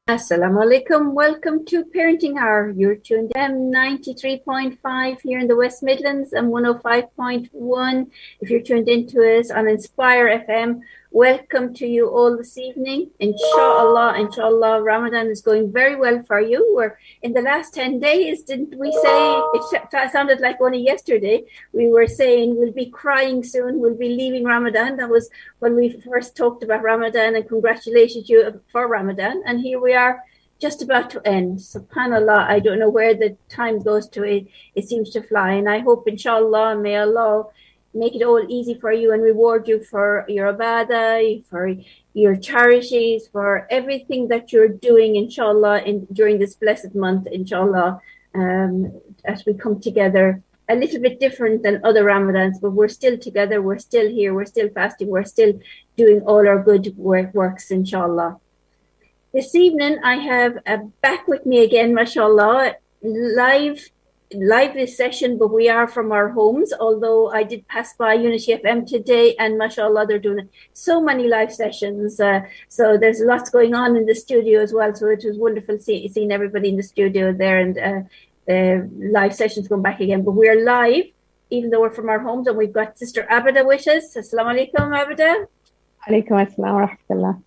Assalamu alaikum. Welcome to Parenting Hour. You're tuned in 93.5 here in the West Midlands and 105.1 if you're tuned into us on Inspire FM. Welcome to you all this evening. Inshallah, Ramadan is going very well for you. We're in the last 10 days, didn't we say? It sounded like only yesterday. We were saying we'll be crying soon. We'll be leaving Ramadan. That was when we first talked about Ramadan, and congratulations you for Ramadan. And here we are just about to end. SubhanAllah, I don't know where the time goes to. It seems to fly. And I hope, inshallah, may Allah make it all easy for you and reward you for your ibadah, for your charities, for everything that you're doing, inshallah, during this blessed month, inshallah, as we come together. A little bit different than other Ramadans, but we're still together, we're still here, we're still fasting, we're still doing all our good works, inshallah. This evening, I have back with me again, mashallah, live this session, but we are from our homes, although I did pass by Unity FM today, and mashallah, they're doing so many live sessions. So there's lots going on in the studio as well. So it was wonderful seeing everybody in the studio there, and live sessions going back again. But we're live, even though we're from our homes, and we've got Sister Abeda with us. Assalamu alaikum, Abeda. Alaikum assalam wa rahmatullah.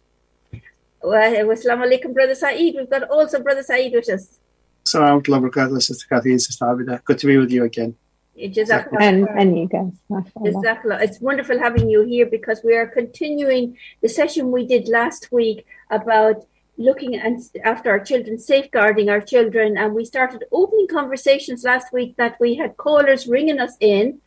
Assalamu alaikum, Brother Saeed. We've got also Brother Saeed with us. Assalamu alaikum wa barakatuh, Sister Kathleen, Sister Abeda. Good to be with you again. Jazakallah. And you guys. Jazakallah. It's wonderful having you here because we are continuing the session we did last week about looking after our children, safeguarding our children. And we started opening conversations last week that we had callers ringing us in,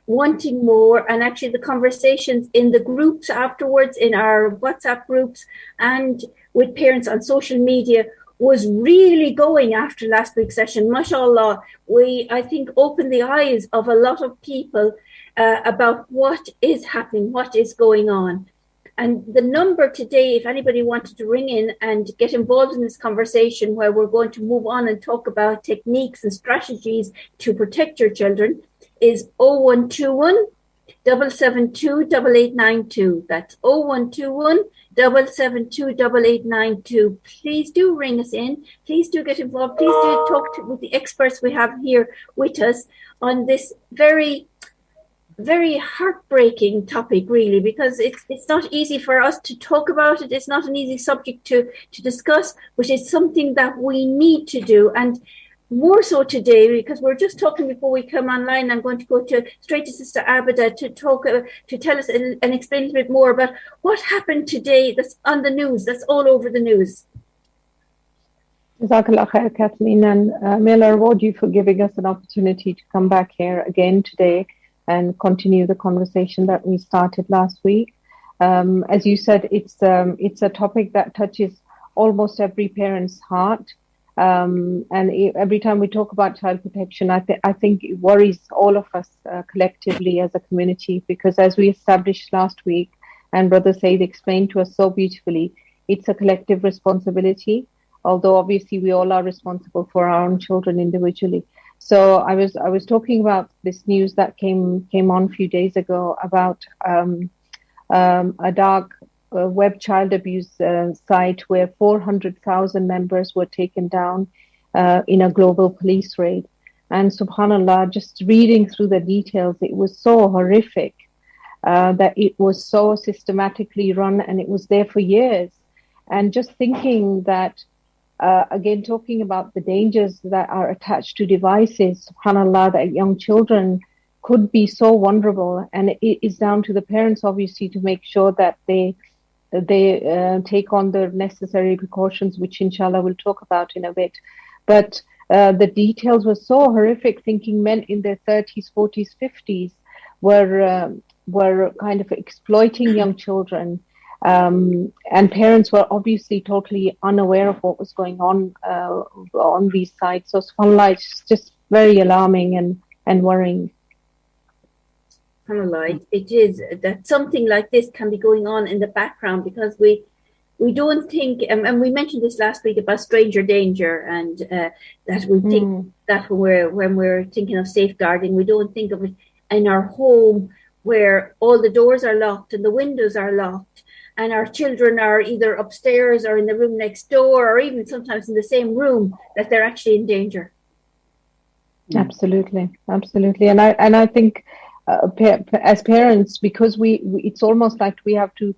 wanting more. And actually the conversations in the groups afterwards, in our WhatsApp groups and with parents on social media, was really going after last week's session. MashaAllah, I think, opened the eyes of a lot of people about what is happening, what is going on. And the number today, if anybody wanted to ring in and get involved in this conversation where we're going to move on and talk about techniques and strategies to protect your children, is 0121 772 8892. That's 0121 772 8892. Please do ring us in. Please do get involved. Please do talk with the experts we have here with us on this very, very heartbreaking topic, really, because it's not easy for us to talk about it. It's not an easy subject to discuss, but it's something that we need to do. And more so today, because we're just talking before we come online. I'm going to go straight to Sister Abeda to talk, to tell us and explain a little bit more about what happened today that's on the news, that's all over the news. Jazakallah khair, Kathleen, and may Allah reward you for giving us an opportunity to come back here again today and continue the conversation that we started last week. As you said, it's a topic that touches almost every parent's heart. And every time we talk about child protection, I think it worries all of us collectively as a community, because as we established last week, and Brother Saeed explained to us so beautifully, it's a collective responsibility, although obviously we all are responsible for our own children individually. So I was talking about this news that came on a few days ago about a dark web child abuse site where 400,000 members were taken down in a global police raid. And subhanAllah, just reading through the details, it was so horrific that it was so systematically run and it was there for years. And just thinking that, again, talking about the dangers that are attached to devices, subhanAllah, that young children could be so vulnerable. And it is down to the parents, obviously, to make sure that they take on the necessary precautions, which inshallah we'll talk about in a bit. But the details were so horrific, thinking men in their 30s, 40s, 50s were kind of exploiting young children. And parents were obviously totally unaware of what was going on these sites. So subhanAllah, it's just very alarming and worrying. It is that something like this can be going on in the background, because we don't think, and we mentioned this last week about stranger danger, and that we think that when we're thinking of safeguarding, we don't think of it in our home where all the doors are locked and the windows are locked, and our children are either upstairs or in the room next door, or even sometimes in the same room, that they're actually in danger. Absolutely. And I think as parents, because we it's almost like we have to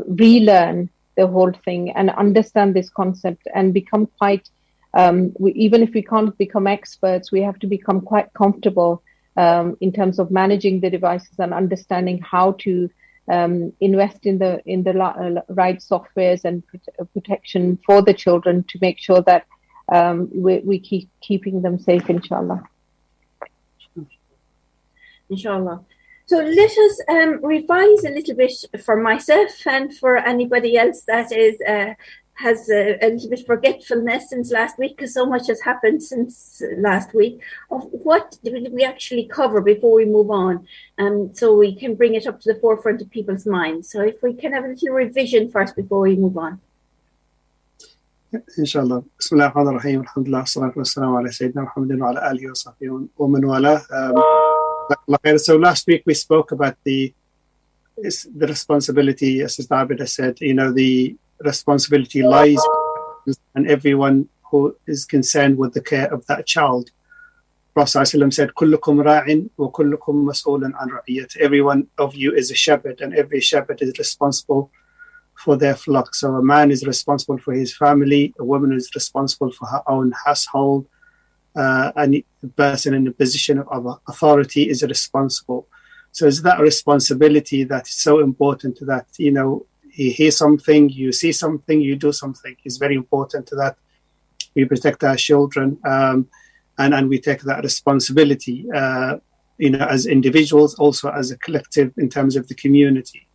relearn the whole thing and understand this concept and become quite even if we can't become experts, we have to become quite comfortable in terms of managing the devices and understanding how to invest in the right softwares and protection for the children to make sure that we keep keeping them safe, inshallah. Inshallah. So let us revise a little bit for myself and for anybody else that is has a little bit forgetfulness since last week, because so much has happened since last week, of what did we actually cover before we move on, so we can bring it up to the forefront of people's minds. So if we can have a little revision first before we move on. Inshallah. Bismillah ar-Rahman ar-Rahim. Alhamdulillah. Salatu wassalamu ala Sayyidina Muhammadin wa ala alihi wa sahbihi wa man wala. So last week we spoke about the responsibility, as Sister Abeda said, the responsibility lies on everyone who is concerned with the care of that child. Prophet said, "Kullukum ra'in wa kullukum mas'ulun an ra'iyat." Every one of you is a shepherd, and every shepherd is responsible for their flock. So a man is responsible for his family, a woman is responsible for her own household, and a person in a position of authority is responsible. So it's that responsibility that is so important, that you hear something, you see something, you do something. It's very important that we protect our children, and we take that responsibility, as individuals, also as a collective in terms of the community.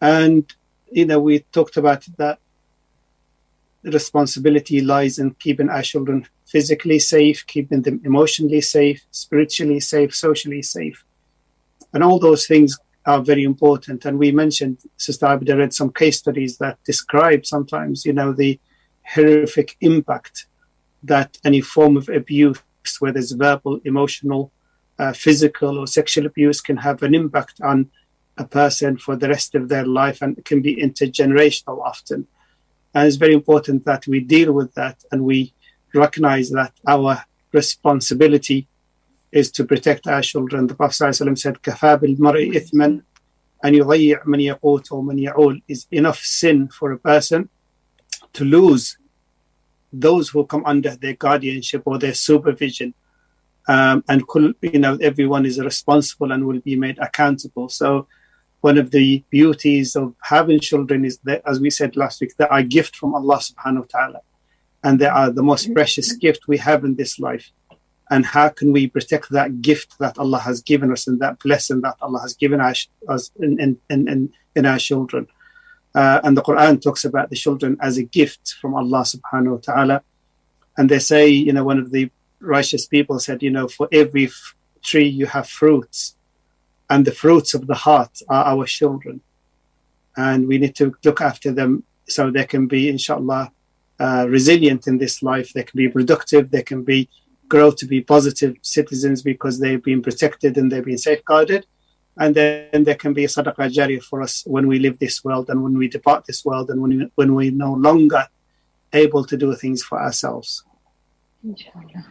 And, we talked about that the responsibility lies in keeping our children physically safe, keeping them emotionally safe, spiritually safe, socially safe. And all those things are very important. And we mentioned, Sister Abeda read some case studies that describe sometimes, the horrific impact that any form of abuse, whether it's verbal, emotional, physical or sexual abuse, can have an impact on a person for the rest of their life, and it can be intergenerational often. And it's very important that we deal with that, and we recognize that our responsibility is to protect our children. The Prophet ﷺ said, "Kafa bil mar'i ithman an yudayyi' man yaqut wa man ya'ul." Is enough sin for a person to lose those who come under their guardianship or their supervision. And everyone is responsible and will be made accountable. So one of the beauties of having children is that, as we said last week, they are a gift from Allah subhanahu wa ta'ala, and they are the most precious gift we have in this life. And how can we protect that gift that Allah has given us, and that blessing that Allah has given us in our children? And the Quran talks about the children as a gift from Allah subhanahu wa ta'ala. And they say, one of the righteous people said, for every tree you have fruits, and the fruits of the heart are our children. And we need to look after them so they can be, inshallah, resilient in this life. They can be productive. They can grow to be positive citizens because they've been protected and they've been safeguarded. And then there can be a sadaqah jariyah for us when we leave this world and when we depart this world, and when we're no longer able to do things for ourselves. Inshallah.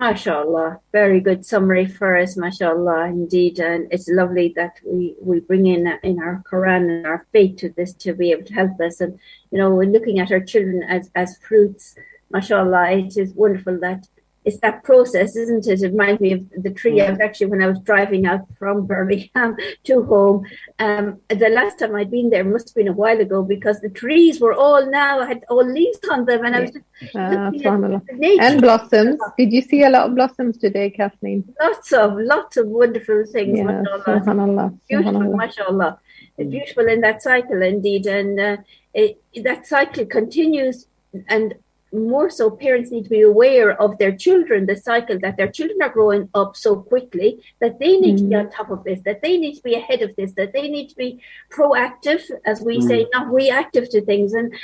MashaAllah, very good summary for us, MashaAllah, indeed. And it's lovely that we bring in our Quran and our faith to this to be able to help us. And, we're looking at our children as fruits, MashaAllah. It is wonderful that it's that process, isn't it? It reminds me of the tree. I was actually, when I was driving out from Birmingham to home, the last time I'd been there must have been a while ago, because the trees were had all leaves on them, and I was just looking at the nature. And blossoms. Did you see a lot of blossoms today, Kathleen? Lots of wonderful things. Yeah, MashaAllah. subhanallah. Beautiful, Subhanallah. MashaAllah. It's beautiful in that cycle, indeed. And that cycle continues, and more so parents need to be aware of their children, the cycle, that their children are growing up so quickly that they need to be on top of this, that they need to be ahead of this, that they need to be proactive, as we say, not reactive to things. And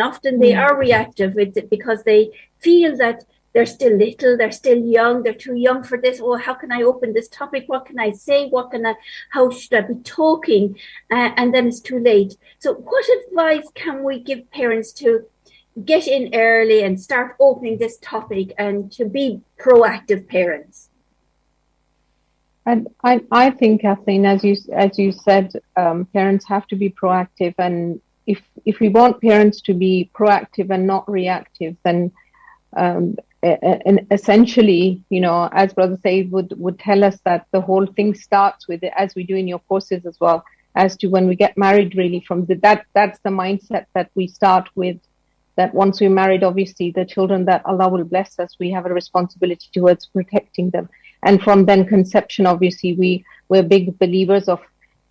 often they are reactive because they feel that they're still little, they're still young, they're too young for this. Oh, how can I open this topic? What can I say? How should I be talking? And then it's too late. So what advice can we give parents to get in early and start opening this topic and to be proactive parents? And I think, Kathleen, as you said, parents have to be proactive. And if we want parents to be proactive and not reactive, then and essentially, as Brother Saeed would tell us, that the whole thing starts with it, as we do in your courses as well, as to when we get married, really that's the mindset that we start with, that once we're married, obviously the children that Allah will bless us, we have a responsibility towards protecting them. And from then conception, obviously we're big believers of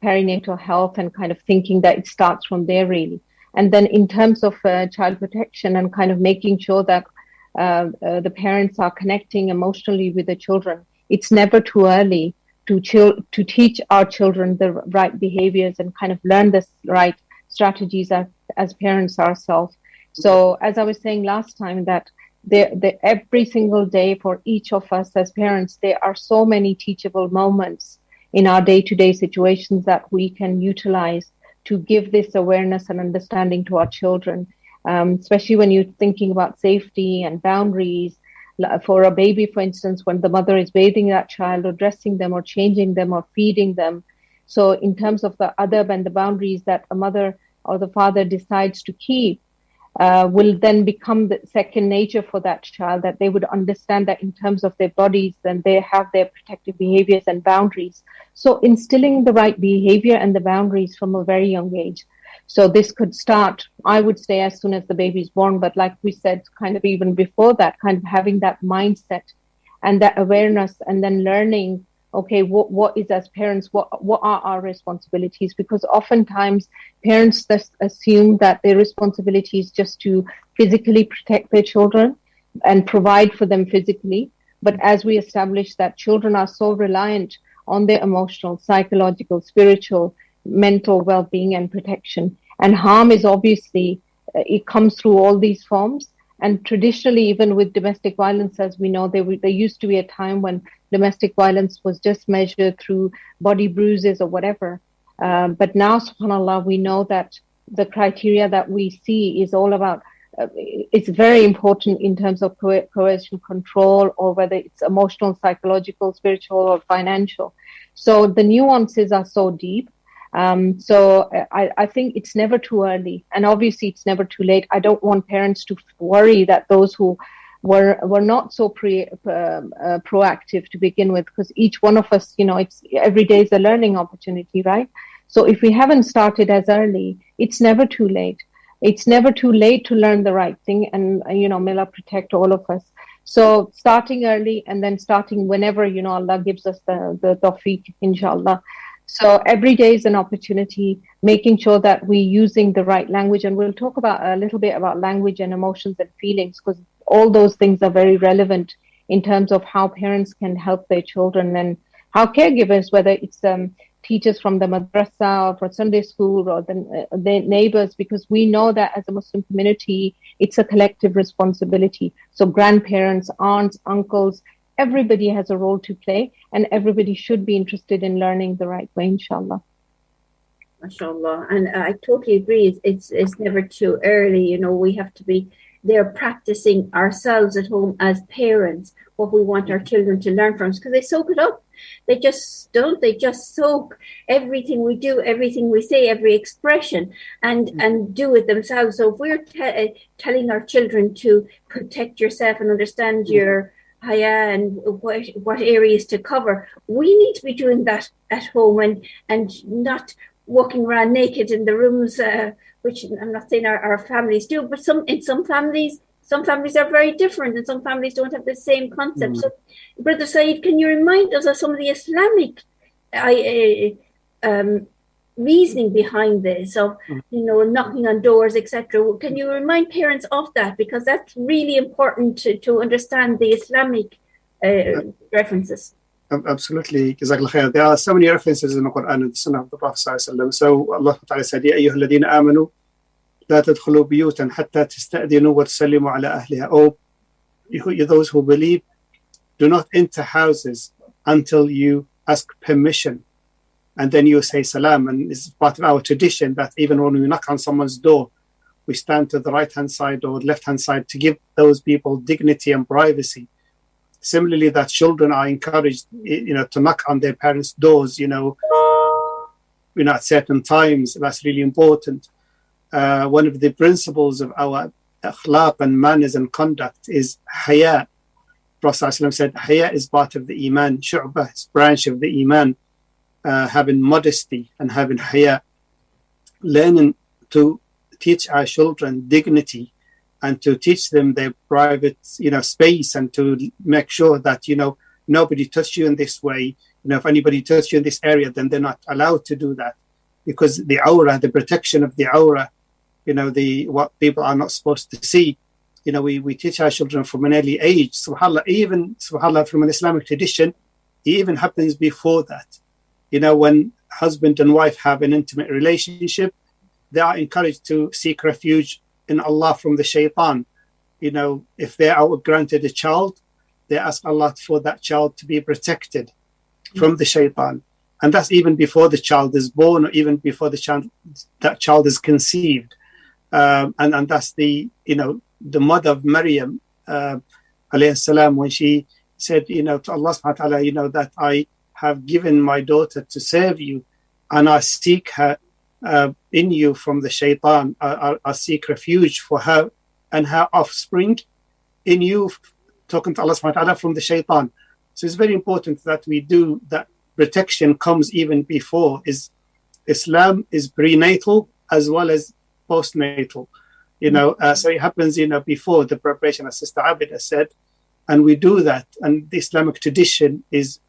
perinatal health and kind of thinking that it starts from there, really. And then in terms of child protection and kind of making sure that the parents are connecting emotionally with the children, it's never too early to teach our children the right behaviors and kind of learn the right strategies as parents ourselves. So as I was saying last time, that every single day for each of us as parents, there are so many teachable moments in our day-to-day situations that we can utilize to give this awareness and understanding to our children, especially when you're thinking about safety and boundaries. For a baby, for instance, when the mother is bathing that child or dressing them or changing them or feeding them. So in terms of the adab and the boundaries that a mother or the father decides to keep, will then become the second nature for that child, that they would understand that in terms of their bodies, then they have their protective behaviors and boundaries. So instilling the right behavior and the boundaries from a very young age. So this could start, I would say, as soon as the baby is born, but like we said, kind of even before that, kind of having that mindset and that awareness, and then learning, okay, what is, as parents, what are our responsibilities? Because oftentimes parents just assume that their responsibility is just to physically protect their children and provide for them physically. But as we establish that children are so reliant on their emotional, psychological, spiritual, mental well-being and protection. And harm is obviously, it comes through all these forms. And traditionally, even with domestic violence, as we know, there used to be a time when domestic violence was just measured through body bruises or whatever. But now, subhanAllah, we know that the criteria that we see is all about, it's very important in terms of coercion control, or whether it's emotional, psychological, spiritual, or financial. So the nuances are so deep. So I think it's never too early, and obviously it's never too late. I don't want parents to worry that those who were not so proactive to begin with, because each one of us, it's every day is a learning opportunity, right? So if we haven't started as early, it's never too late. It's never too late to learn the right thing, and may Allah protect all of us. So starting early, and then starting whenever Allah gives us the tawfiq, inshallah. So every day is an opportunity, making sure that we're using the right language. And we'll talk about a little bit about language and emotions and feelings, because all those things are very relevant in terms of how parents can help their children, and how caregivers, whether it's teachers from the madrasa or for Sunday school or the neighbors, because we know that as a Muslim community, it's a collective responsibility. So grandparents, aunts, uncles, everybody has a role to play, and everybody should be interested in learning the right way, inshallah. MashaAllah. And I totally agree. It's never too early. We have to be there practicing ourselves at home as parents, what we want our children to learn from us, because they soak it up. They just don't. They just soak everything we do, everything we say, every expression, and do it themselves. So if we're telling our children to protect yourself and understand your haya and what areas to cover, we need to be doing that at home, and not walking around naked in the rooms, which I'm not saying our families do, but in some families are very different, and some families don't have the same concept. So, Brother Saeed, can you remind us of some of the Islamic reasoning behind this, of knocking on doors, etc.? Can you remind parents of that, because that's really important to understand the Islamic references? Absolutely. Jazakallah khair. There are so many references in the Quran and the Sunnah of the Prophet ﷺ. So Allah Ta'ala said, Ya ayyuha alladhina amanu la tadkhulu buyutan hatta tasta'dinu wa tusallimu ala ahliha. Oh, those who believe, do not enter houses until you ask permission. And then you say salam. And it's part of our tradition that even when we knock on someone's door, we stand to the right-hand side or left-hand side to give those people dignity and privacy. Similarly, that children are encouraged, to knock on their parents' doors, at certain times. That's really important. One of the principles of our akhlaq and manners and conduct is haya. Prophet ﷺ said, haya is part of the iman, shu'bah is branch of the iman, having modesty and having haya. Learning to teach our children dignity and to teach them their private, space, and to make sure that, nobody touch you in this way. If anybody touches you in this area, then they're not allowed to do that, because the aura, the protection of the aura, what people are not supposed to see. We teach our children from an early age. Subhanallah, from an Islamic tradition, it even happens before that. When husband and wife have an intimate relationship, they are encouraged to seek refuge in Allah from the shaitan. If they are granted a child, they ask Allah for that child to be protected from the shaitan. And that's even before the child is born, or even before that child is conceived. And that's the mother of Maryam, alayhi salam, when she said, to Allah subhanahu wa ta'ala, that I have given my daughter to serve you, and I seek her in you from the shaitan. I seek refuge for her and her offspring in you, talking to Allah subhanahu wa ta'ala from the shaitan. So it's very important that we do that. Protection comes even before. Islam is prenatal as well as postnatal. So it happens, before the preparation, as Sister Abeda said, and we do that. And the Islamic tradition is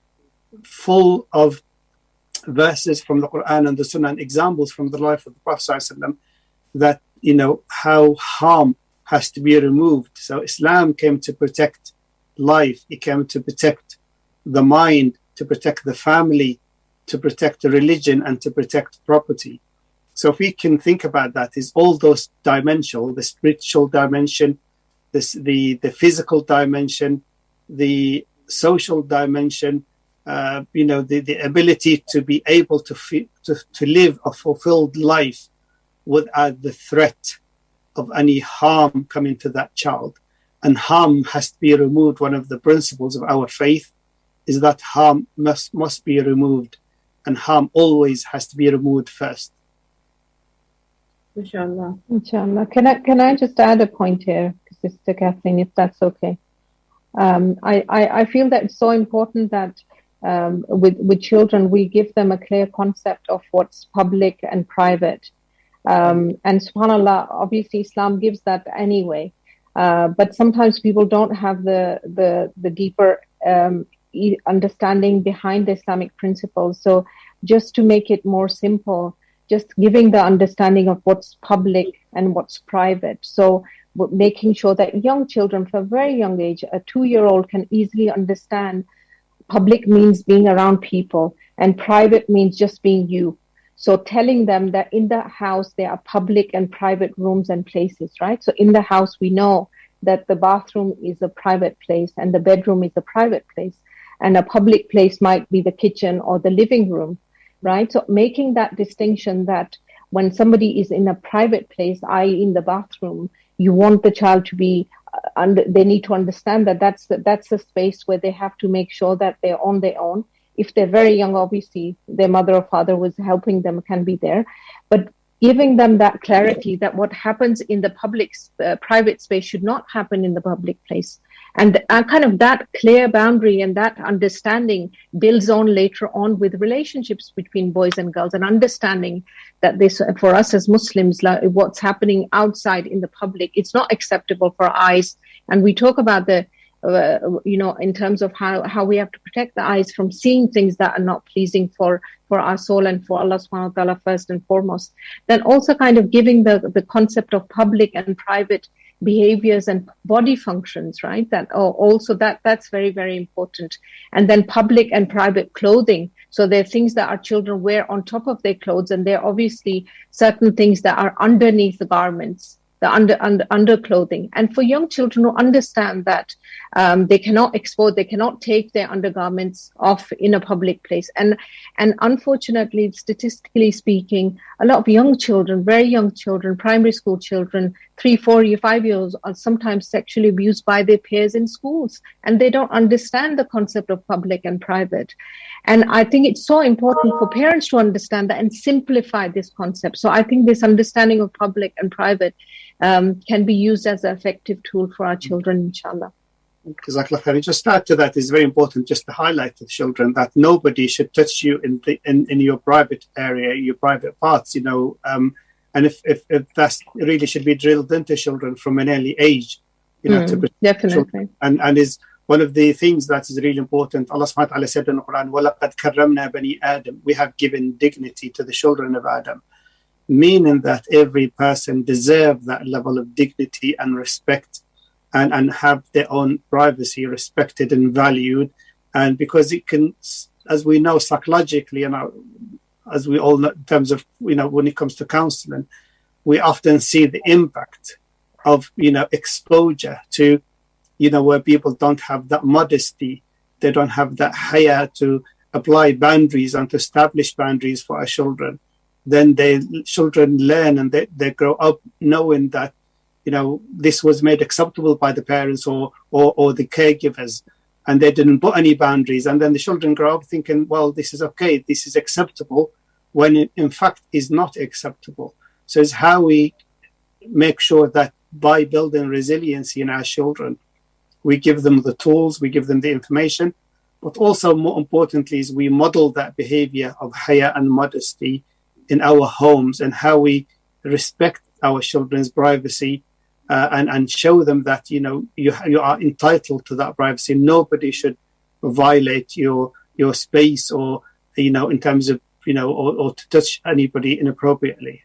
full of verses from the Quran and the Sunnah and examples from the life of the Prophet ﷺ that, how harm has to be removed. So Islam came to protect life. It came to protect the mind, to protect the family, to protect the religion, and to protect property. So if we can think about that, is all those dimensions, the spiritual dimension, the physical dimension, the social dimension, the ability to be able to live a fulfilled life without the threat of any harm coming to that child. And harm has to be removed. One of the principles of our faith is that harm must be removed, and harm always has to be removed first. Inshallah. Can I just add a point here, Sister Kathleen, if that's okay? I feel that it's so important that with children we give them a clear concept of what's public and private. And subhanallah, obviously Islam gives that anyway. But sometimes people don't have the deeper understanding behind the Islamic principles. So just to make it more simple, just giving the understanding of what's public and what's private. So making sure that young children from a very young age, a 2-year-old, can easily understand public means being around people and private means just being you. So telling them that in the house there are public and private rooms and places, right? So in the house we know that the bathroom is a private place and the bedroom is a private place. And a public place might be the kitchen or the living room, right? So making that distinction that when somebody is in a private place, i.e. in the bathroom, you want the child to be, they need to understand that that's the space where they have to make sure that they're on their own. If they're very young, obviously, their mother or father was helping them, can be there. But giving them that clarity that what happens in the private space should not happen in the public place. And kind of that clear boundary and that understanding builds on later on with relationships between boys and girls, and understanding that this, for us as Muslims, like what's happening outside in the public, it's not acceptable for our eyes. And we talk about the, in terms of how we have to protect the eyes from seeing things that are not pleasing for our soul and for Allah subhanahu wa ta'ala first and foremost. Then also kind of giving the concept of public and private behaviors and body functions, right? That's very, very important. And then public and private clothing. So there are things that our children wear on top of their clothes, and there are obviously certain things that are underneath the garments, the underclothing. And for young children who understand that they cannot export, they cannot take their undergarments off in a public place. And unfortunately, statistically speaking, a lot of young children, very young children, primary school children, 3, 4, 5 years, are sometimes sexually abused by their peers in schools. And they don't understand the concept of public and private. And I think it's so important for parents to understand that and simplify this concept. So I think this understanding of public and private can be used as an effective tool for our children, inshallah. Just to add to that, it's very important just to highlight to the children that nobody should touch you in your private area, your private parts, you know, and if that really should be drilled into children from an early age, you know, to definitely children. And is one of the things that is really important. Allah subhanahu wa ta'ala said in the Quran, وَلَقَدْ كَرَّمْنَا بَنِي آدَمَ, we have given dignity to the children of Adam, meaning that every person deserves that level of dignity and respect, and have their own privacy respected and valued. And because it can, as we know psychologically, and as we all know in terms of, you know, when it comes to counseling, we often see the impact of, you know, exposure to, you know, where people don't have that modesty, they don't have that haya to apply boundaries and to establish boundaries for our children. Then children learn and they grow up knowing that, you know, this was made acceptable by the parents or the caregivers, and they didn't put any boundaries. And then the children grow up thinking, well, this is okay, this is acceptable, when it in fact is not acceptable. So it's how we make sure that by building resiliency in our children, we give them the tools, we give them the information, but also more importantly is we model that behavior of haya and modesty in our homes, and how we respect our children's privacy, and show them that, you know, you are entitled to that privacy. Nobody should violate your space, or, you know, in terms of, you know, or to touch anybody inappropriately.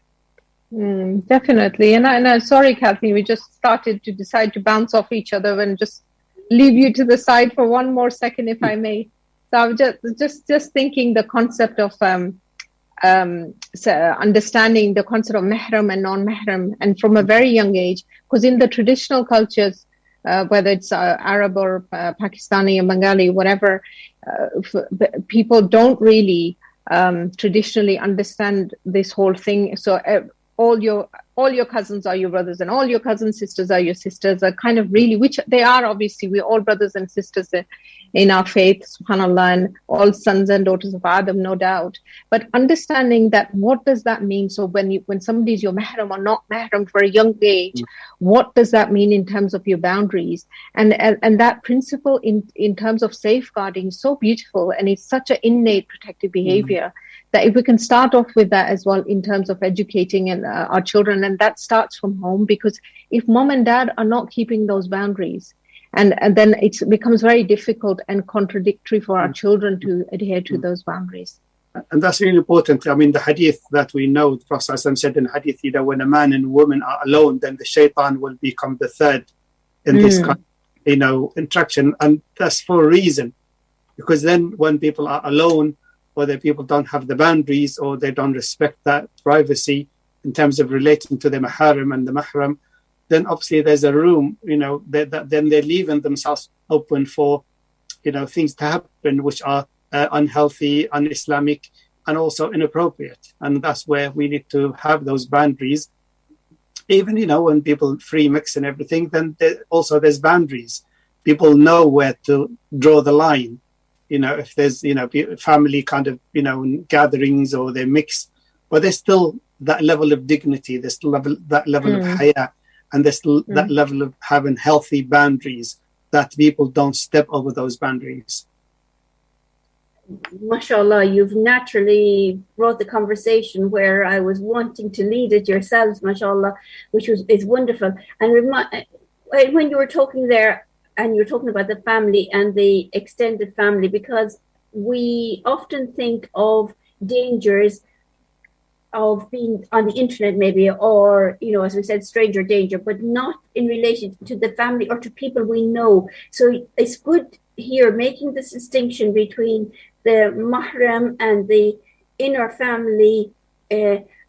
Definitely. And I'm sorry, Kathleen, we just started to decide to bounce off each other and just leave you to the side for one more second, if I may. So I'm just thinking the concept of understanding the concept of mahram and non-mahram, and from a very young age, because in the traditional cultures, whether it's Arab or Pakistani or Bengali, whatever, people don't really traditionally understand this whole thing. So all your cousins are your brothers, and all your cousin sisters are your sisters, are kind of really, which they are, obviously we're all brothers and sisters in our faith, subhanallah, and all sons and daughters of Adam, no doubt. But understanding that, what does that mean? So when somebody is your mahram or not mahram for a young age, what does that mean in terms of your boundaries? And that principle in terms of safeguarding is so beautiful, and it's such an innate protective behavior. That if we can start off with that as well in terms of educating our children, and that starts from home, because if mom and dad are not keeping those boundaries, and then it becomes very difficult and contradictory for our children to adhere to those boundaries. And that's really important. I mean, the hadith that we know, the Prophet said in hadith, you know, when a man and woman are alone, then the shaitan will become the third in this kind of, you know, interaction. And that's for a reason, because then when people are alone, or the people don't have the boundaries, or they don't respect that privacy in terms of relating to the maharim and the mahram, then obviously there's a room, you know, then they're leaving themselves open for, you know, things to happen which are unhealthy, un-Islamic, and also inappropriate. And that's where we need to have those boundaries. Even, you know, when people free mix and everything, then there's boundaries. People know where to draw the line. You know, if there's, you know, family kind of, you know, gatherings, or they mix, but there's still that level of dignity, there's still that level of haya, and there's still that level of having healthy boundaries, that people don't step over those boundaries. MashaAllah, you've naturally brought the conversation where I was wanting to lead it yourselves, MashaAllah, which is wonderful. And when you were talking there, and you're talking about the family and the extended family, because we often think of dangers of being on the internet maybe, or, you know, as we said, stranger danger, but not in relation to the family or to people we know. So it's good here making this distinction between the mahram and the inner family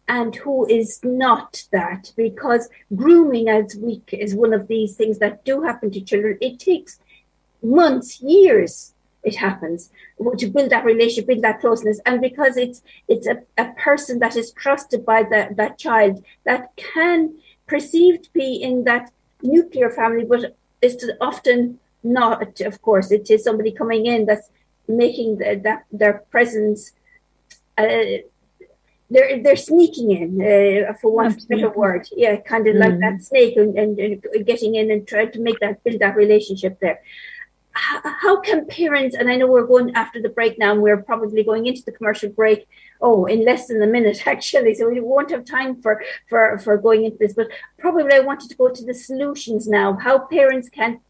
and who is not that, because grooming as weak is one of these things that do happen to children. It takes months, years, it happens to build that relationship, build that closeness. And because it's a person that is trusted by that child, that can perceive to be in that nuclear family, but it's often not, of course. It is somebody coming in that's making their presence, they're sneaking in, for want of a better word. Yeah, kind of like that snake and getting in and trying to build that relationship there. How can parents, and I know we're going after the break now, and we're probably going into the commercial break, in less than a minute actually, so we won't have time for going into this, but probably I wanted to go to the solutions now, how parents can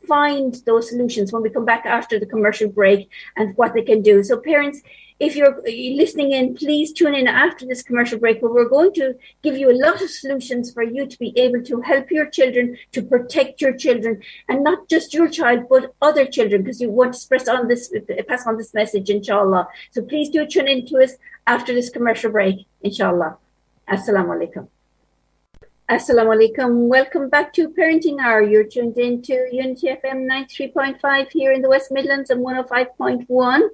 find those solutions when we come back after the commercial break and what they can do. So parents, if you're listening in, please tune in after this commercial break, where we're going to give you a lot of solutions for you to be able to help your children, to protect your children, and not just your child, but other children, because you want to pass on this message, inshallah. So please do tune in to us after this commercial break, inshallah. Assalamu alaikum. Assalamu alaikum. Welcome back to Parenting Hour. You're tuned in to Unity FM 93.5 here in the West Midlands and 105.1.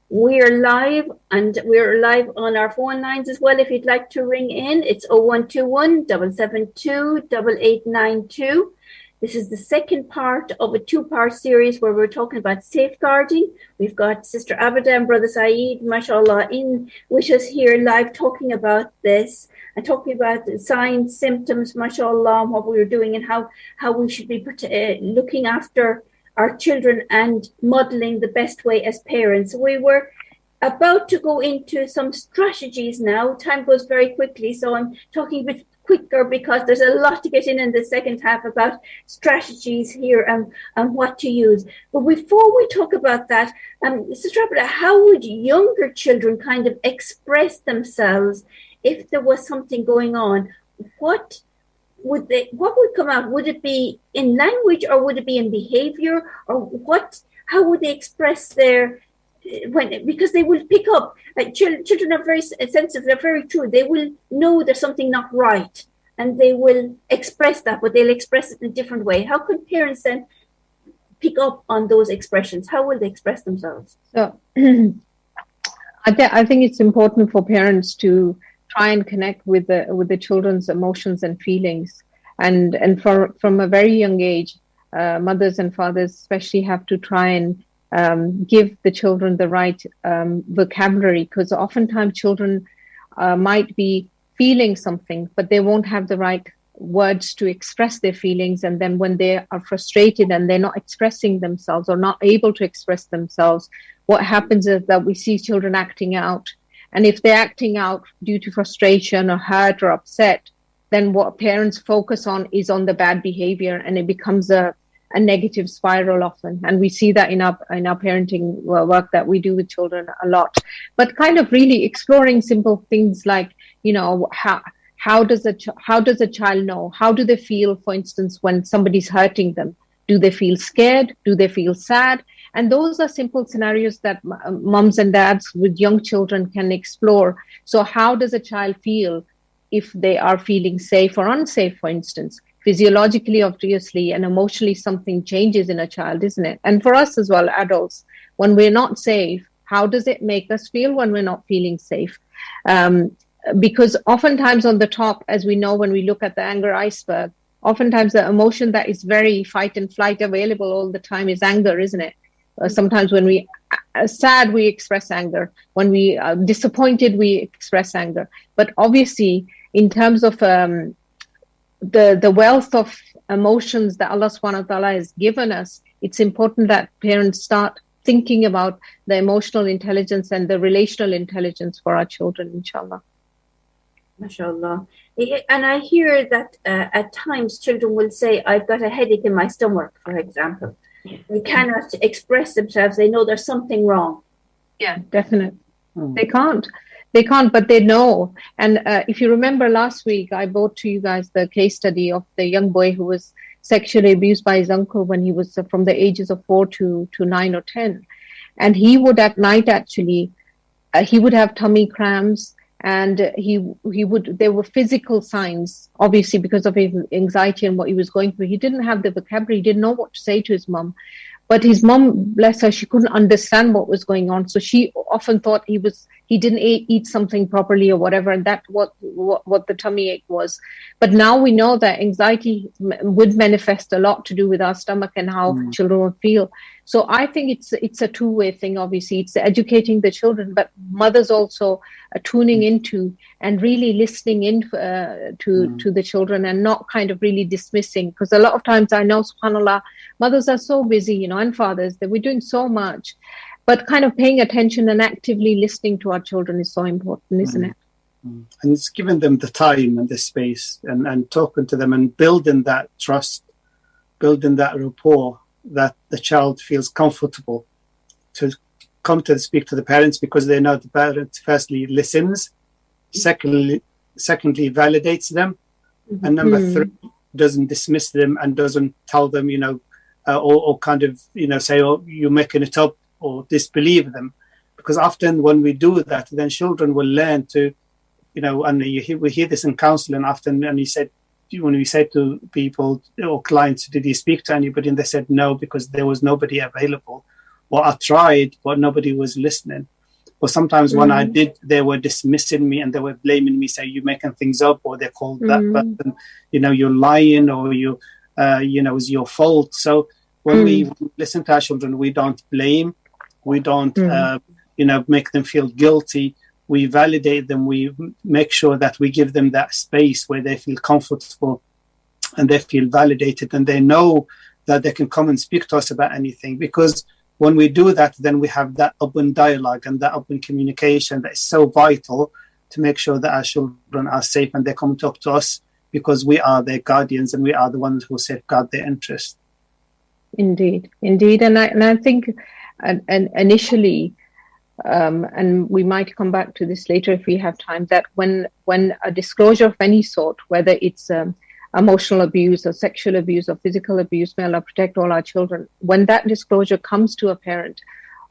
We're live, and we're live on our phone lines as well. If you'd like to ring in, it's 0121 772 8892. This is the second part of a two-part series where we're talking about safeguarding. We've got Sister Abeda and Brother Saeed, mashallah, in with us here live talking about this and talking about the signs, symptoms, mashallah, and what we were doing and how we should be looking after our children and modeling the best way as parents. We were about to go into some strategies now. Time goes very quickly, so I'm talking a bit quicker because there's a lot to get in the second half about strategies here and what to use. But before we talk about that, Sister Abeda, how would younger children kind of express themselves if there was something going on? What would come out? Would it be in language, or would it be in behavior, or how would they express because they will pick up, children are very sensitive, they're very true, they will know there's something not right and they will express that, but they'll express it in a different way. How can parents then pick up on those expressions? How will they express themselves? So I think it's important for parents to try and connect with the children's emotions and feelings, and from a very young age, mothers and fathers especially have to try and give the children the right vocabulary, because oftentimes children might be feeling something, but they won't have the right words to express their feelings. And then when they are frustrated and they're not expressing themselves or not able to express themselves, what happens is that we see children acting out. And if they're acting out due to frustration or hurt or upset, then what parents focus on is on the bad behavior, and it becomes a negative spiral often. And we see that in our parenting work that we do with children a lot. But kind of really exploring simple things like, how does a child know? How do they feel, for instance, when somebody's hurting them? Do they feel scared? Do they feel sad? And those are simple scenarios that moms and dads with young children can explore. So how does a child feel if they are feeling safe or unsafe, for instance? Physiologically, obviously, and emotionally, something changes in a child, isn't it? And for us as well, adults, when we're not safe, how does it make us feel when we're not feeling safe? Because oftentimes on the top, as we know, when we look at the anger iceberg, oftentimes the emotion that is very fight and flight available all the time is anger, isn't it? Sometimes when we are sad, we express anger. When we are disappointed, we express anger. But obviously, in terms of the wealth of emotions that Allah subhanahu wa ta'ala has given us, it's important that parents start thinking about the emotional intelligence and the relational intelligence for our children, inshallah. MashaAllah. And I hear that at times children will say, I've got a headache in my stomach, for example. They cannot express themselves. They know there's something wrong. Yeah, definitely. They can't, but they know. And if you remember last week, I brought to you guys the case study of the young boy who was sexually abused by his uncle when he was from the ages of 4 to 9 or 10. And he would at night, actually, he would have tummy cramps. And there were physical signs, obviously, because of his anxiety and what he was going through. He didn't have the vocabulary, he didn't know what to say to his mum. But his mum, bless her, she couldn't understand what was going on. So she often thought he didn't eat something properly or whatever, and that's what the tummy ache was. But now we know that anxiety would manifest a lot to do with our stomach and how children will feel. So I think it's a two-way thing, obviously. It's educating the children, but mothers also tuning into and really listening in to the children and not kind of really dismissing. Because a lot of times I know, subhanAllah, mothers are so busy, and fathers, that we're doing so much. But kind of paying attention and actively listening to our children is so important, isn't it? And it's giving them the time and the space and talking to them and building that trust, building that rapport, that the child feels comfortable to come to speak to the parents, because they know the parent firstly listens, secondly validates them, and number three, doesn't dismiss them and doesn't tell them, or kind of, say, oh, you're making it up, or disbelieve them. Because often when we do that, then children will learn to, and we hear this in counselling often, and when we say to people or clients, did you speak to anybody? And they said no, because there was nobody available. Or I tried, but nobody was listening. Or sometimes when I did, they were dismissing me and they were blaming me, saying, you're making things up, or they called that person, you're lying, or it's your fault. So when we listen to our children, we don't blame, we don't, make them feel guilty. We validate them. We make sure that we give them that space where they feel comfortable and they feel validated, and they know that they can come and speak to us about anything. Because when we do that, then we have that open dialogue and that open communication that is so vital to make sure that our children are safe and they come and talk to us, because we are their guardians and we are the ones who safeguard their interests. Indeed. And I think initially, and we might come back to this later if we have time, that when a disclosure of any sort, whether it's emotional abuse or sexual abuse or physical abuse, may Allah protect all our children, when that disclosure comes to a parent,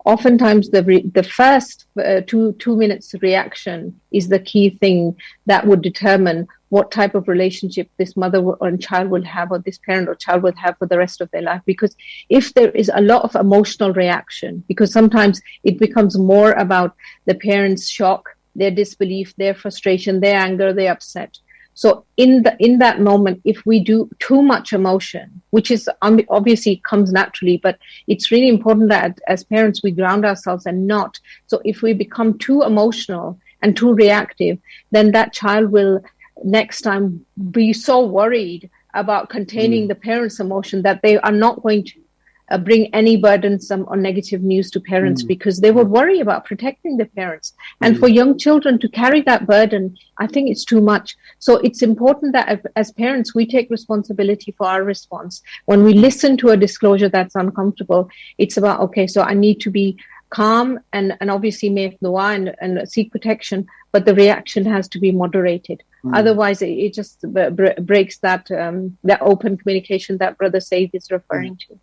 oftentimes the first 2 minutes reaction is the key thing that would determine what type of relationship this mother or child will have, or this parent or child will have for the rest of their life. Because if there is a lot of emotional reaction, because sometimes it becomes more about the parent's shock, their disbelief, their frustration, their anger, their upset. So in that moment, if we do too much emotion, which is obviously comes naturally, but it's really important that as parents we ground ourselves and not. So if we become too emotional and too reactive, then that child will next time be so worried about containing the parents' emotion that they are not going to bring any burdensome or negative news to parents, because they would worry about protecting the parents. And for young children to carry that burden, I think it's too much. So it's important that as parents, we take responsibility for our response. When we listen to a disclosure that's uncomfortable, it's about, okay, so I need to be calm and obviously make dua and seek protection, but the reaction has to be moderated. Otherwise, it just breaks that open communication that Brother Saeed is referring to.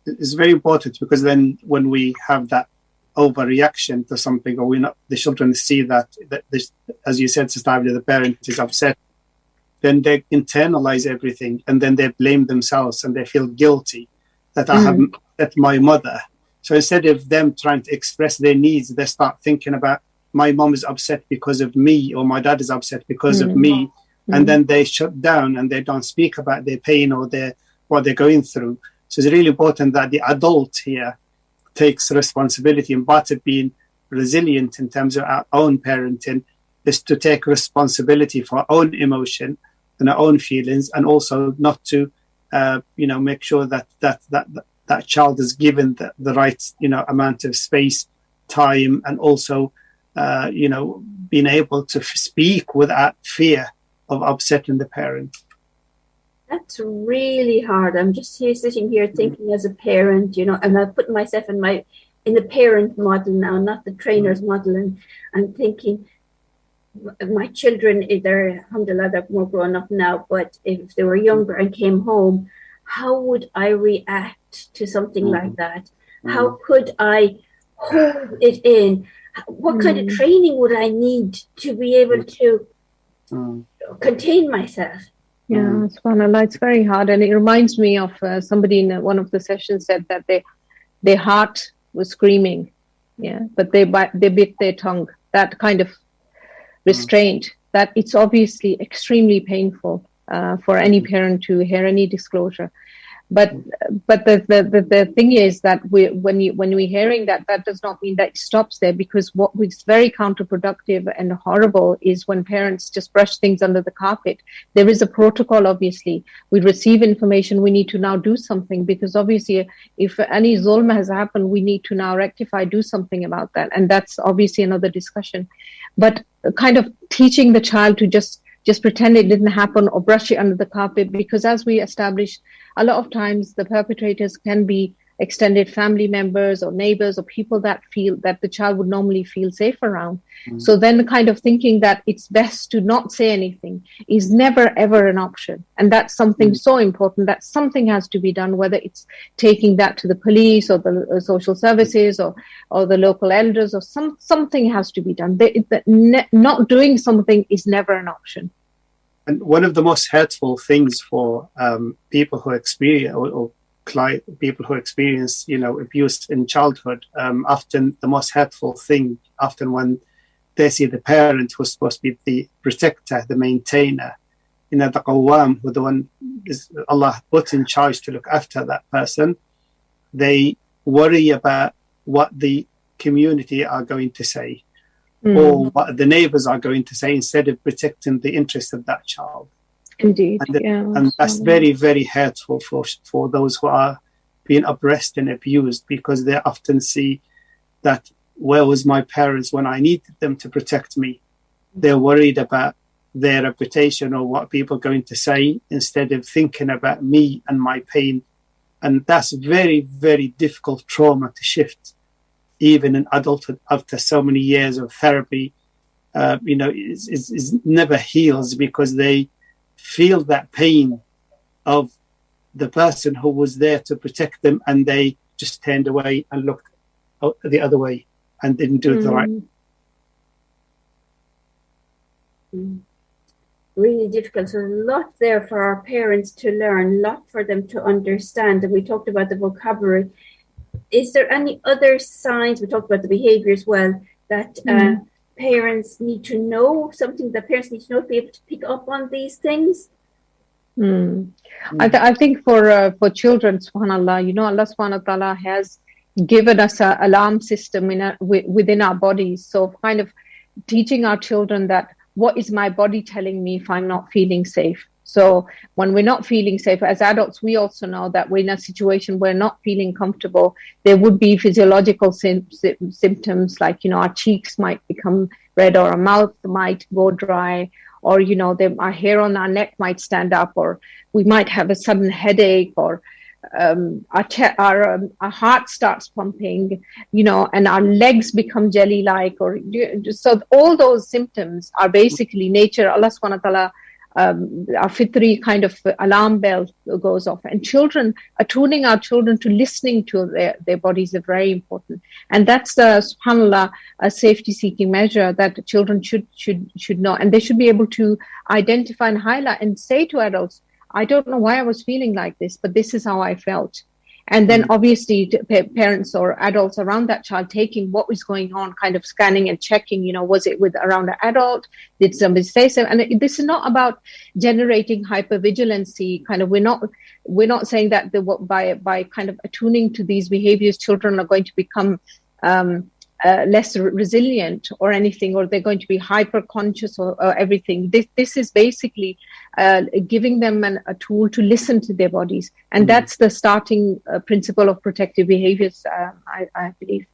It's very important, because then when we have that overreaction to something, or the children see that this, as you said, Sister Abeda, the parent is upset, then they internalize everything and then they blame themselves and they feel guilty that I haven't upset my mother. So instead of them trying to express their needs, they start thinking about, my mom is upset because of me, or my dad is upset because of me. And then they shut down and they don't speak about their pain or what they're going through. So it's really important that the adult here takes responsibility, and part of being resilient in terms of our own parenting is to take responsibility for our own emotion and our own feelings, and also not to, make sure that child is given the right, amount of space, time, and also, being able to speak without fear of upsetting the parent. That's really hard. I'm just sitting here thinking as a parent, and I put myself in the parent model now, not the trainer's model, and I'm thinking, my children, alhamdulillah, they're more grown up now, but if they were younger and came home, how would I react to something like that? How could I hold it in? What kind of training would I need to be able to contain myself? Yeah, subhanAllah, it's very hard. And it reminds me of somebody in one of the sessions said that their heart was screaming, but they bit their tongue. That kind of restraint, that it's obviously extremely painful for any parent to hear any disclosure. But the thing is that when we're hearing that does not mean that it stops there, because what is very counterproductive and horrible is when parents just brush things under the carpet. There is a protocol, obviously. We receive information, we need to now do something, because obviously if any zulm has happened, we need to now rectify, do something about that. And that's obviously another discussion. But kind of teaching the child to just pretend it didn't happen or brush it under the carpet, because as we established, a lot of times the perpetrators can be extended family members or neighbors or people that feel that the child would normally feel safe around. So then kind of thinking that it's best to not say anything is never ever an option. And that's something so important, that something has to be done, whether it's taking that to the police or the social services or the local elders, or something has to be done. Not doing something is never an option. And one of the most hurtful things for people who experience people who experience, abuse in childhood, often the most hurtful thing, often when they see the parent who's supposed to be the protector, the maintainer, the qawwam, who the one is Allah put in charge to look after that person, they worry about what the community are going to say. Or what the neighbors are going to say, instead of protecting the interest of that child. Indeed. And that's very, very hurtful for those who are being oppressed and abused, because they often see that, where was my parents when I needed them to protect me? They're worried about their reputation or what people are going to say, instead of thinking about me and my pain. And that's very, very difficult trauma to shift. Even in adulthood, after so many years of therapy, it never heals, because they feel that pain of the person who was there to protect them, and they just turned away and looked the other way and didn't do the right. Really difficult. So a lot there for our parents to learn, a lot for them to understand. And we talked about the vocabulary. Is there any other signs, we talked about the behavior as well, that parents need to know, something that parents need to know to be able to pick up on these things? I think for children, subhanAllah, Allah subhanahu wa ta'ala has given us an alarm system within our bodies. So kind of teaching our children that, what is my body telling me if I'm not feeling safe? So when we're not feeling safe, as adults, we also know that we're in a situation where we're not feeling comfortable. There would be physiological symptoms, like, our cheeks might become red, or our mouth might go dry, or, our hair on our neck might stand up, or we might have a sudden headache, or our heart starts pumping, and our legs become jelly-like, or so all those symptoms are basically nature. Allah subhanahu wa ta'ala, our fitri kind of alarm bell goes off, and attuning our children to listening to their bodies is very important. And that's subhanAllah, a safety seeking measure that children should know, and they should be able to identify and highlight and say to adults, I don't know why I was feeling like this, but this is how I felt. And then obviously parents or adults around that child taking what was going on, kind of scanning and checking, was it around an adult? Did somebody say so? And this is not about generating hypervigilancy. Kind of, we're not saying that by kind of attuning to these behaviors, children are going to become less resilient or anything, or they're going to be hyper conscious or everything. This is basically giving them a tool to listen to their bodies, and that's the starting principle of protective behaviors, I believe.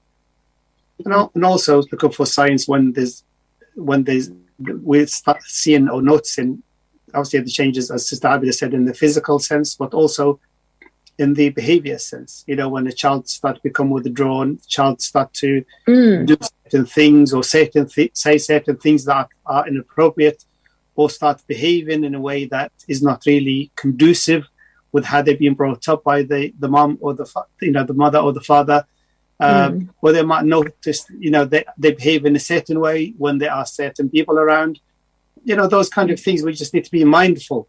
And also looking for signs when we start seeing or noticing, obviously, the changes, as Sister Abeda said, in the physical sense, but also in the behavior sense. When a child starts to become withdrawn, child start to do certain things, or say certain things that are inappropriate, or start behaving in a way that is not really conducive with how they've been brought up by the mom or the mother or the father. Or they might notice, they behave in a certain way when there are certain people around. Those kind of things, we just need to be mindful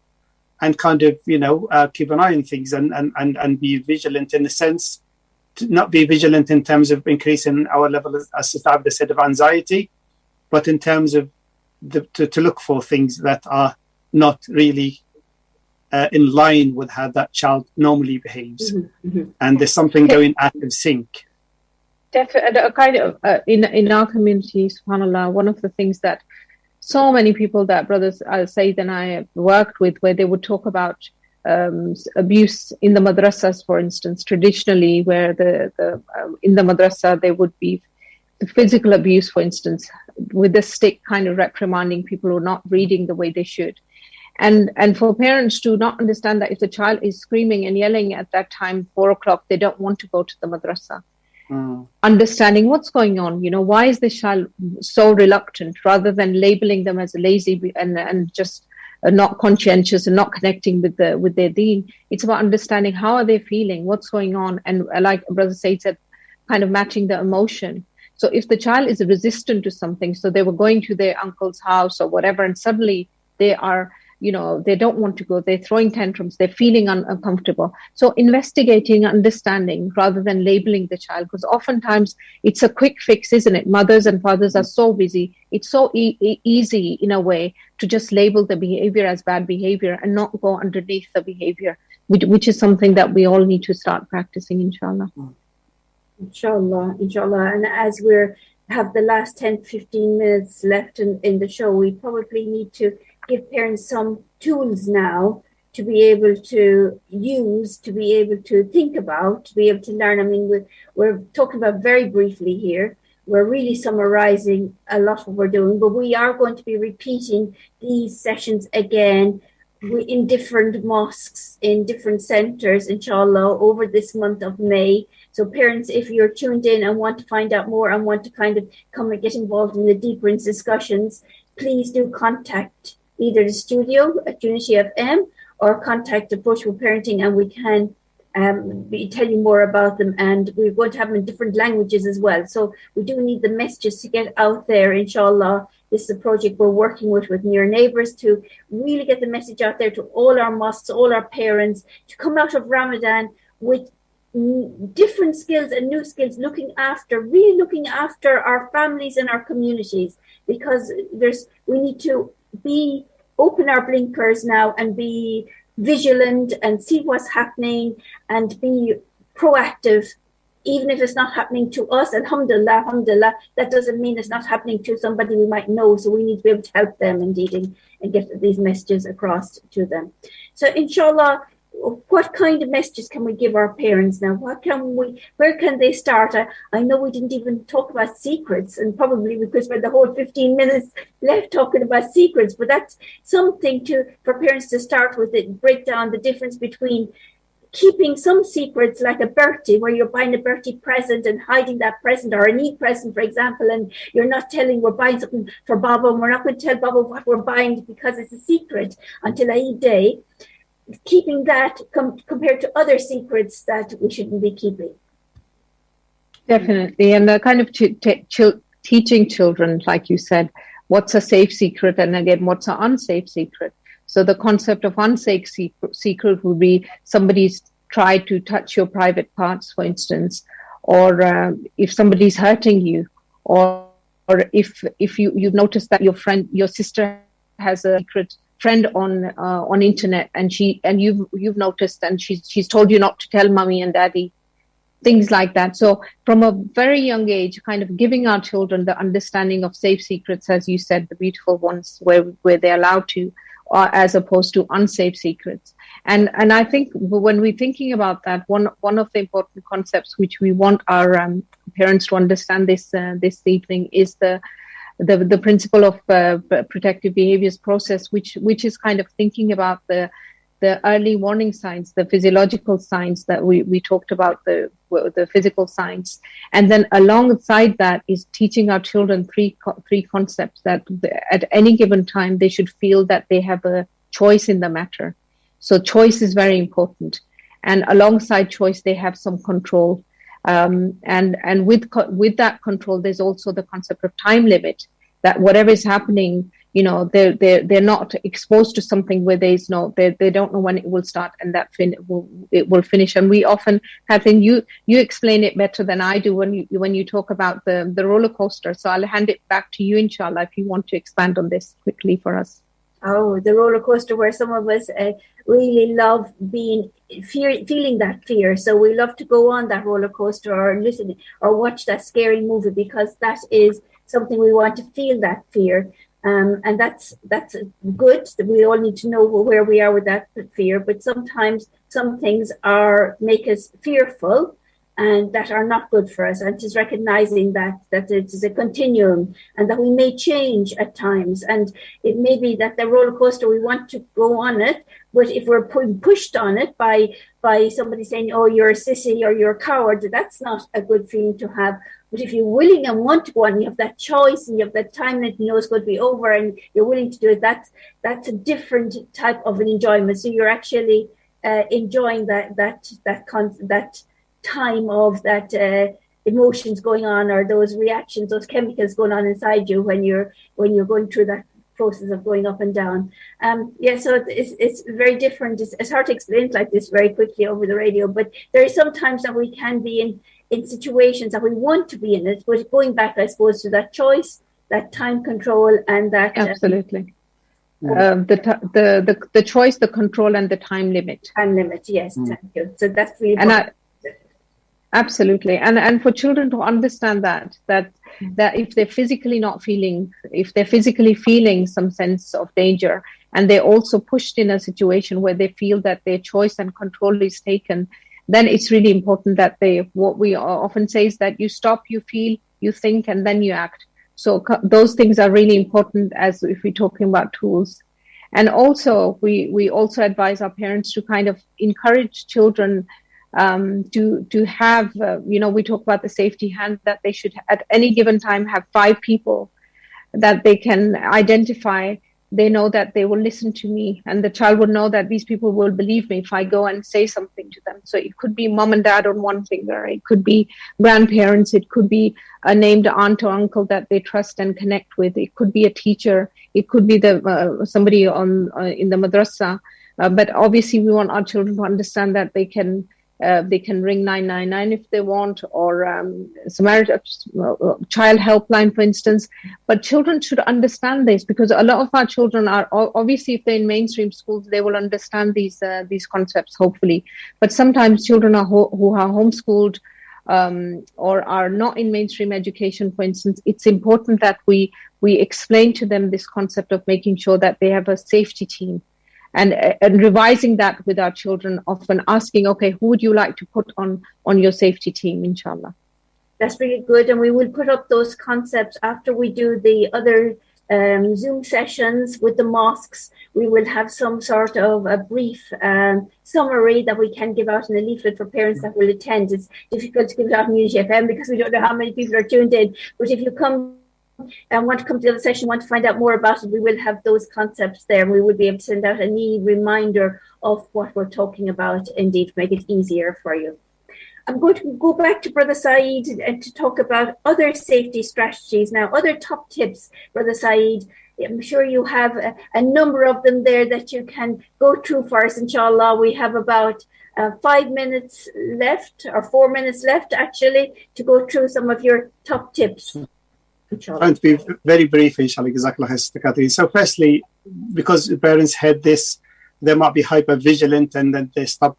and kind of, keep an eye on things and be vigilant in the sense, to not be vigilant in terms of increasing our level, as Sister said, of anxiety, but in terms of to look for things that are not really in line with how that child normally behaves. And there's something going out of sync. Definitely, in our community, subhanAllah, one of the things that so many people that brothers Saeed and I have worked with, where they would talk about abuse in the madrasas, for instance, traditionally, where in the madrasa there would be physical abuse, for instance, with the stick, kind of reprimanding people who are not reading the way they should. And for parents to not understand that if the child is screaming and yelling at that time, 4 o'clock, they don't want to go to the madrasa. Understanding what's going on, why is this child so reluctant, rather than labeling them as lazy and just not conscientious and not connecting with their deen. It's about understanding how are they feeling, what's going on, and like Brother Saeed said, kind of matching the emotion. So if the child is resistant to something, so they were going to their uncle's house or whatever, and suddenly they are, they don't want to go, they're throwing tantrums, they're feeling uncomfortable. So investigating, understanding, rather than labeling the child, because oftentimes it's a quick fix, isn't it? Mothers and fathers are so busy. It's so easy in a way to just label the behavior as bad behavior and not go underneath the behavior, which is something that we all need to start practicing, inshallah. Inshallah. And as have the last 10-15 minutes left in the show, we probably need to give parents some tools now to be able to use, to be able to think about, to be able to learn. I mean, we're talking about very briefly here. We're really summarizing a lot of what we're doing, but we are going to be repeating these sessions again in different mosques, in different centers, inshallah, over this month of May. So parents, if you're tuned in and want to find out more and want to kind of come and get involved in the deeper discussions, please do contact either the studio at Unity FM or contact Approachable Parenting, and we can tell you more about them. And we're going to have them in different languages as well. So we do need the messages to get out there, inshallah. This is a project we're working with Near Neighbours to really get the message out there to all our mosques, all our parents, to come out of Ramadan with different skills and new skills, really looking after our families and our communities, because we need to open our blinkers now and be vigilant and see what's happening and be proactive, even if it's not happening to us. Alhamdulillah, that doesn't mean it's not happening to somebody we might know. So we need to be able to help them indeed and get these messages across to them. So inshallah, what kind of messages can we give our parents now? Where can they start? I know we didn't even talk about secrets, and probably we could spend the whole 15 minutes left talking about secrets, but that's something for parents to start with, it break down the difference between keeping some secrets, like a birthday, where you're buying a birthday present and hiding that present, or an Eid present, for example, and you're not telling we're buying something for Baba, and we're not going to tell Baba what we're buying because it's a secret until Eid day. Keeping that compared to other secrets that we shouldn't be keeping. Definitely, and kind of teaching children, like you said, what's a safe secret, and again, what's an unsafe secret. So the concept of unsafe secret would be somebody's tried to touch your private parts, for instance, or if somebody's hurting you, or if you've noticed that your sister has a secret friend on internet, and you've noticed, and she's told you not to tell mommy and daddy, things like that. So from a very young age, kind of giving our children the understanding of safe secrets, as you said, the beautiful ones where they're allowed to, as opposed to unsafe secrets. And I think when we're thinking about that, one of the important concepts which we want our parents to understand this evening is the principle of protective behaviors process, which is kind of thinking about the early warning signs, the physiological signs that we talked about, the physical signs, and then alongside that is teaching our children three concepts that at any given time they should feel that they have a choice in the matter. So choice is very important, and alongside choice they have some control. And with that control, there's also the concept of time limit, that whatever is happening, they're not exposed to something where there's they don't know when it will start and that it will finish. And we often, Kathleen, you explain it better than I do when you talk about the roller coaster. So I'll hand it back to you, inshallah, if you want to expand on this quickly for us. Oh, the roller coaster, where some of us really love feeling that fear. So we love to go on that roller coaster or listen or watch that scary movie, because that is something we want to feel, that fear. And that's good. We all need to know where we are with that fear. But sometimes some things make us fearful and that are not good for us. And just recognizing that it is a continuum and that we may change at times. And it may be that the roller coaster, we want to go on it, but if we're pushed on it by somebody saying, oh, you're a sissy or you're a coward, that's not a good feeling to have. But if you're willing and want to go on, you have that choice and you have that time that you know it's going to be over and you're willing to do it, that's a different type of an enjoyment. So you're actually enjoying that time of that emotions going on, or those reactions, those chemicals going on inside you when you're going through that process of going up and down. So it's very different. It's hard to explain it like this very quickly over the radio, but there is sometimes that we can be in situations that we want to be in it, but going back, I suppose, to that choice, that time control, and that absolutely the choice, the control, and the time limit. Time limit, yes, thank you. So that's really important. Absolutely, and for children to understand that if they're physically feeling some sense of danger, and they're also pushed in a situation where they feel that their choice and control is taken, then it's really important that what we often say is that you stop, you feel, you think, and then you act. So those things are really important as if we're talking about tools. And also, we also advise our parents to kind of encourage children to have, we talk about the safety hand, that they should at any given time have 5 people that they can identify. They know that they will listen to me, and the child will know that these people will believe me if I go and say something to them. So it could be mom and dad on one finger, it could be grandparents, it could be a named aunt or uncle that they trust and connect with, it could be a teacher, it could be somebody in the madrasa. But obviously we want our children to understand that they can ring 999 if they want, or child helpline, for instance. But children should understand this, because a lot of our children are obviously, if they're in mainstream schools, they will understand these concepts, hopefully. But sometimes children who are homeschooled or are not in mainstream education, for instance, it's important that we explain to them this concept of making sure that they have a safety team. And revising that with our children, often asking, okay, who would you like to put on your safety team, inshallah? That's really good. And we will put up those concepts after we do the other Zoom sessions with the mosques. We will have some sort of a brief summary that we can give out in a leaflet for parents that will attend. It's difficult to give it out on Unity FM because we don't know how many people are tuned in. But if you come and want to come to the other session, want to find out more about it, we will have those concepts there. We will be able to send out a neat reminder of what we're talking about, indeed, to make it easier for you. I'm going to go back to Brother Saeed and to talk about other safety strategies now, other top tips, Brother Saeed. I'm sure you have a number of them there that you can go through for us, inshallah. We have about 5 minutes left, or 4 minutes left, actually, to go through some of your top tips. Trying to be very brief, inshallah. Kathleen. So firstly, because the parents had this, they might be hyper vigilant, and then they stop,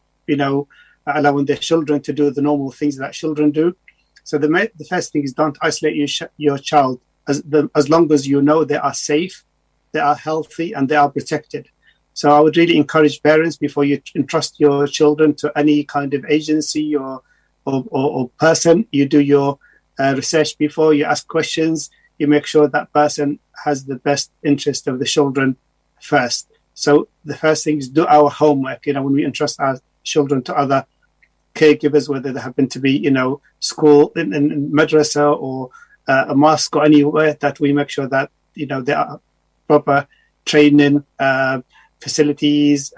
allowing their children to do the normal things that children do. So the first thing is, don't isolate your child as long as you know they are safe, they are healthy, and they are protected. So I would really encourage parents, before you entrust your children to any kind of agency or person, you do your research before, you ask questions, you make sure that person has the best interest of the children first. So the first thing is do our homework, when we entrust our children to other caregivers, whether they happen to be, school, in madrasa or a mosque or anywhere, that we make sure that, there are proper training, facilities,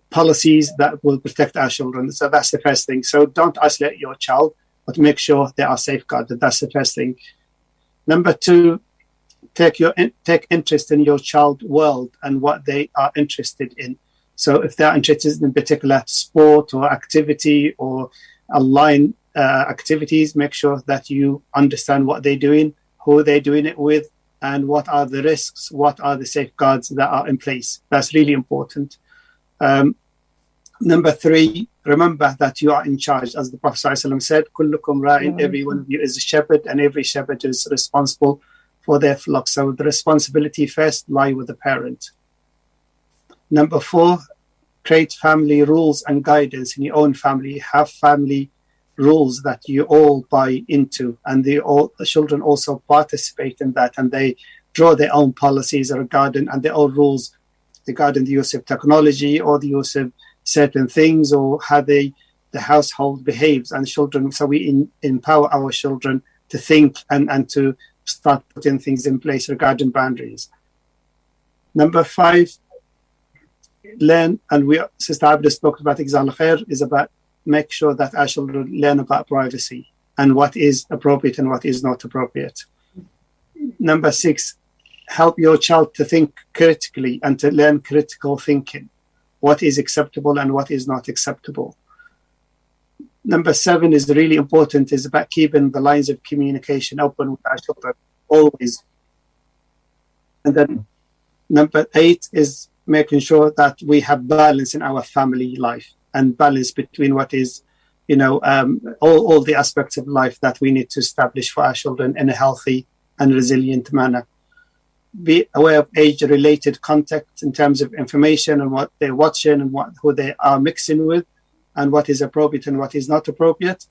policies that will protect our children. So that's the first thing. So don't isolate your child, but make sure they are safeguarded. That's the first thing. Number two, take interest in your child's world and what they are interested in. So if they're interested in particular sport or activity or online activities, make sure that you understand what they're doing, who they're doing it with, and what are the risks, what are the safeguards that are in place. That's really important. Number three, remember that you are in charge. As the Prophet ﷺ said, "Kullukum ra'in," every one of you is a shepherd, and every shepherd is responsible for their flock. So the responsibility first lies with the parent. Number four, create family rules and guidance in your own family. Have family rules that you all buy into, and the children also participate in that, and they draw their own policies regarding and their own rules regarding the use of technology or the use of certain things or how the household behaves. And children, so we empower our children to think and to start putting things in place regarding boundaries. Number five, learn, and Sister Abeda spoke about Exam al-Khair, is about make sure that our children learn about privacy and what is appropriate and what is not appropriate. Number six, help your child to think critically and to learn critical thinking. What is acceptable and what is not acceptable. Number seven is really important, is about keeping the lines of communication open with our children, always. And then number eight is making sure that we have balance in our family life and balance between what is, all the aspects of life that we need to establish for our children in a healthy and resilient manner. Be aware of age-related content in terms of information and what they're watching and who they are mixing with and what is appropriate and what is not appropriate.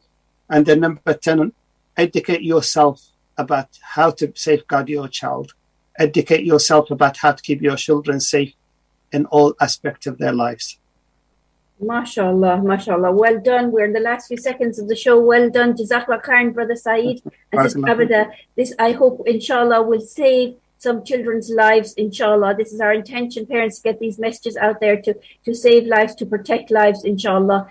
And then number 10, educate yourself about how to safeguard your child. Educate yourself about how to keep your children safe in all aspects of their lives. MashaAllah, MashaAllah. Well done. We're in the last few seconds of the show. Well done. Jazakallah khairan, Brother Saeed. And Sister Abeda, this, I hope, inshallah, will save some children's lives, inshallah. This is our intention, parents, to get these messages out there to save lives, to protect lives, inshallah.